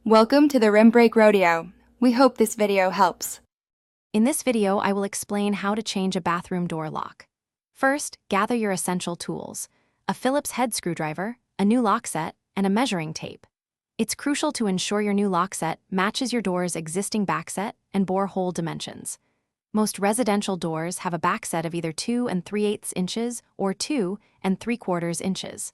Welcome to the Rim Break Rodeo. We hope this video helps. In this video, I will explain how to change a bathroom door lock. First, gather your essential tools: a Phillips head screwdriver, a new lock set, and a measuring tape. It's crucial to ensure your new lock set matches your door's existing backset and bore hole dimensions. Most residential doors have a backset of either 2 3/8 inches or 2 3/4 inches.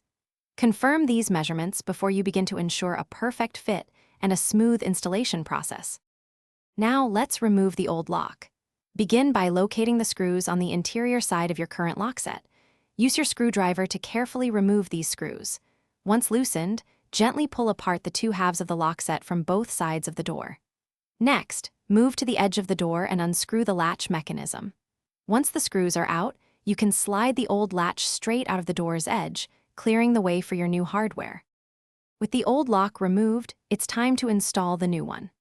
Confirm these measurements before you begin to ensure a perfect fit and a smooth installation process. Now let's remove the old lock. Begin by locating the screws on the interior side of your current lock set. Use your screwdriver to carefully remove these screws. Once loosened, gently pull apart the two halves of the lock set from both sides of the door. Next, move to the edge of the door and unscrew the latch mechanism. Once the screws are out, you can slide the old latch straight out of the door's edge, clearing the way for your new hardware. With the old lock removed, it's time to install the new one.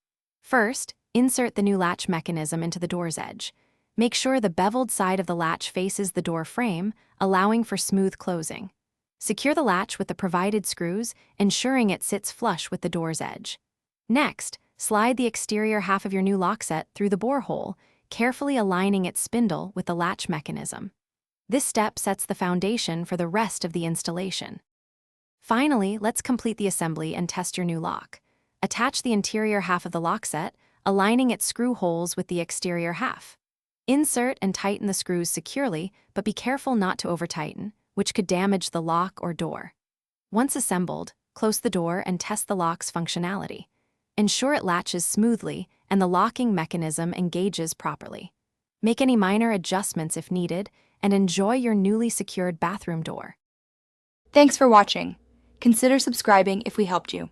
First, insert the new latch mechanism into the door's edge. Make sure the beveled side of the latch faces the door frame, allowing for smooth closing. Secure the latch with the provided screws, ensuring it sits flush with the door's edge. Next, slide the exterior half of your new lock set through the bore hole, carefully aligning its spindle with the latch mechanism. This step sets the foundation for the rest of the installation. Finally, let's complete the assembly and test your new lock. Attach the interior half of the lock set, aligning its screw holes with the exterior half. Insert and tighten the screws securely, but be careful not to over-tighten, which could damage the lock or door. Once assembled, close the door and test the lock's functionality. Ensure it latches smoothly and the locking mechanism engages properly. Make any minor adjustments if needed, and enjoy your newly secured bathroom door. Thanks for watching. Consider subscribing if we helped you.